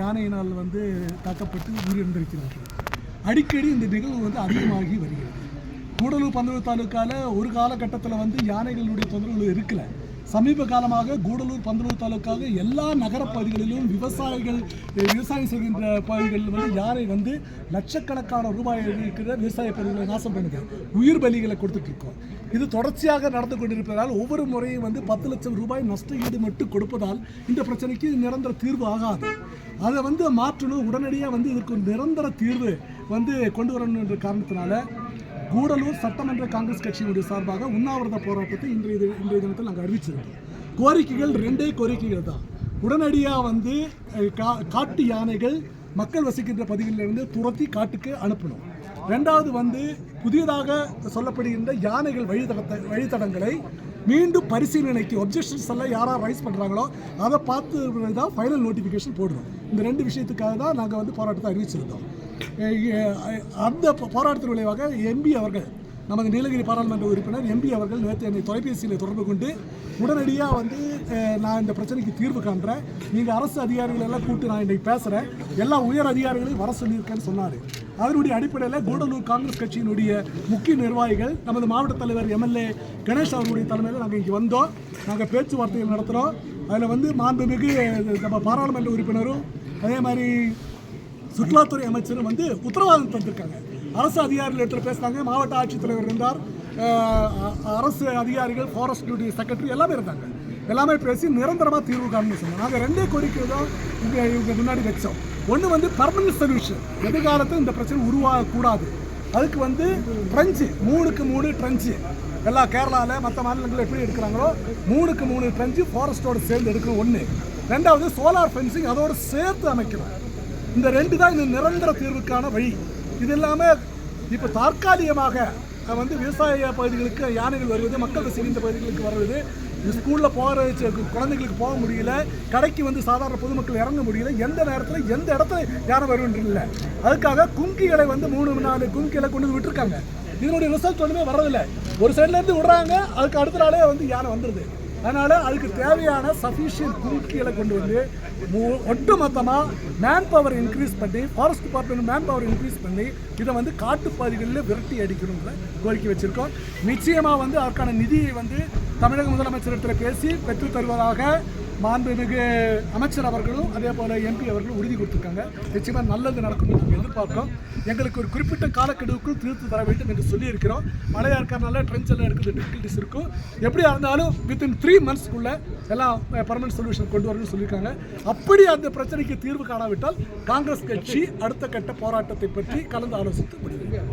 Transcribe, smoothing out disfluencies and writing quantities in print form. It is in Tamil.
யானையினால் தாக்கப்பட்டு உயிரிழந்திருக்கிறார்கள். அடிக்கடி இந்த நிகழ்வு அதிகமாகி வருகிறது. கூடலூர் பந்தலூர் தாலுக்காவில் ஒரு காலகட்டத்தில் யானைகளுடைய தொந்தரவு இருக்கல. சமீப காலமாக கூடலூர் பந்தலூர் தாலுக்காவில் எல்லா நகரப்பகுதிகளிலும் விவசாயம் செய்கின்ற பகுதிகளில் யானை லட்சக்கணக்கான ரூபாய் இருக்கிற விவசாய பகுதிகளை நாசம் பண்ணுது, உயிர் பலிகளை கொடுத்துட்டு இருக்கோம். இது தொடர்ச்சியாக நடந்து கொண்டிருப்பதால் ஒவ்வொரு முறையும் 10 லட்சம் ரூபாய் நஷ்ட ஈடு மட்டும் கொடுப்பதால் இந்த பிரச்சனைக்கு நிரந்தர தீர்வு ஆகாது. அதை மாற்றணும், உடனடியாக இதற்கு ஒரு நிரந்தர தீர்வு கொண்டு வரணும் என்ற காரணத்தினால கூடலூர் சட்டமன்ற காங்கிரஸ் கட்சியினுடைய சார்பாக உண்ணாவிரத போராட்டத்தை இன்றைய தினத்தில் நாங்கள் அறிவிச்சிருந்தோம். கோரிக்கைகள் 2 கோரிக்கைகள் தான். உடனடியாக காட்டு யானைகள் மக்கள் வசிக்கின்ற பகுதிகளிலிருந்து துரத்தி காட்டுக்கு அனுப்பணும். 2வது புதியதாக சொல்லப்படுகின்ற யானைகள் வழித்தடங்களை மீண்டும் பரிசீலனைக்கு ஒப்ஜெக்ஷன்ஸ் எல்லாம் யாராக ரைஸ் பண்ணுறாங்களோ அதை பார்த்து தான் ஃபைனல் நோட்டிஃபிகேஷன் போடுறோம். இந்த 2 விஷயத்துக்காக தான் நாங்கள் போராட்டத்தை அறிவிச்சிருந்தோம். அந்த போராட்டத்தின் விளைவாக எம்பி அவர்கள், நமது நீலகிரி பாராளுமன்ற உறுப்பினர் எம்பி அவர்கள் நேற்று என்னை தொலைபேசியில் தொடர்பு கொண்டு உடனடியாக நான் இந்த பிரச்சனைக்கு தீர்வு காண்றேன், நீங்கள் அரசு அதிகாரிகள் எல்லாம் கூப்பிட்டு நான் இன்றைக்கு பேசுகிறேன், எல்லா உயர் அதிகாரிகளையும் வர சொல்லியிருக்கேன்னு சொன்னார். அதனுடைய அடிப்படையில் கூடலூர் காங்கிரஸ் கட்சியினுடைய முக்கிய நிர்வாகிகள், நமது மாவட்ட தலைவர் எம்எல்ஏ கணேஷ் அவர்களுடைய தலைமையில் நாங்கள் இங்கே வந்தோம். நாங்கள் பேச்சுவார்த்தைகள் நடத்துகிறோம். அதில் மாண்புமிகு நம்ம பாராளுமன்ற உறுப்பினரும் அதே மாதிரி சுற்றுலாத்துறை அமைச்சரும் உத்தரவாதம் தந்திருக்காங்க. அரசு அதிகாரிகள் இடத்துல பேசுனாங்க, மாவட்ட ஆட்சித்தலைவர் இருந்தார், அரசு அதிகாரிகள், ஃபாரஸ்ட் செக்ரட்டரி எல்லாமே இருந்தாங்க. எல்லாமே பேசி நிரந்தரமாக தீர்வு காணணும்னு சொன்னோம். நாங்கள் 2 கோரிக்கை தான் இவங்க முன்னாடி வச்சோம். ஒன்று பர்மனன்ட் சொல்யூஷன், எதிர்காலத்தில் இந்த பிரச்சனை உருவாகக்கூடாது. அதுக்கு ட்ரெஞ்சு 3க்கு 3 ட்ரெஞ்சு எல்லா கேரளாவில் மற்ற மாநிலங்களில் எப்படி எடுக்கிறாங்களோ 3க்கு 3 ட்ரெஞ்சு ஃபாரஸ்ட்டோடு சேர்ந்து எடுக்கணும். 1. 2வது சோலார் ஃபென்சிங் அதோடு சேர்த்து அமைக்கணும். இந்த 2 தான் இந்த நிரந்தர தீர்வுக்கான வழி. இது இல்லாமல் இப்போ தற்காலிகமாக விவசாய பகுதிகளுக்கு யானைகள் வருவது, மக்கள் வசிக்கின்ற பகுதிகளுக்கு வருவது, ஸ்கூலில் போகிற குழந்தைங்களுக்கு போக முடியல, கடைக்கு சாதாரண பொதுமக்கள் இறங்க முடியல, எந்த நேரத்தில் எந்த இடத்துல யானை வருவன்று இல்லை. அதுக்காக கும்கிகளை 3-4 கும்கிகளை கொண்டு விட்டுருக்காங்க. இதனுடைய ரிசல்ட் ஒன்றுமே வர்றதில்லை. ஒரு சைட்லேருந்து விடுறாங்க, அதுக்கு அடுத்த நாளே யானை வந்துடுது. அதனால் அதுக்கு தேவையான சஃபிஷியன்ட் கும்கிகளை கொண்டு ஒட்டுமொத்தமாக மேன் பவர் இன்க்ரீஸ் பண்ணி, forest department man power increase பண்ணி இதை காட்டுப்பகுதிகளில் விரட்டி அடிக்கணுங்கிற கோரிக்கை வச்சுருக்கோம். நிச்சயமாக அதற்கான நிதியை தமிழக முதலமைச்சரிடத்தில் பேசி பெற்று தருவதாக மாண்புமிகு அமைச்சர் அவர்களும் அதே போல் எம்பி அவர்களும் உறுதி கொடுத்துருக்காங்க. நிச்சயமாக நல்லது நடக்கும்னு நாங்கள் எதிர்பார்க்கிறோம். எங்களுக்கு ஒரு குறிப்பிட்ட காலக்கெடுவுக்குள் தீர்த்து தர வேண்டும் என்று சொல்லியிருக்கிறோம். மழையாக இருக்கிறதுனால ட்ரென்ச் எல்லாம் எடுக்கிறது டிஃபிகல்ட்டிஸ் இருக்கும். எப்படியா இருந்தாலும் வித்தின் 3 மந்த்ஸ்க்குள்ளே எல்லாம் பர்மனன்ட் சொல்யூஷன் கொண்டு வரணும்னு சொல்லியிருக்காங்க. அப்படி அந்த பிரச்சனைக்கு தீர்வு காணாவிட்டால் காங்கிரஸ் கட்சி அடுத்த கட்ட போராட்டத்தை பற்றி கலந்து ஆலோசித்து முடிவு.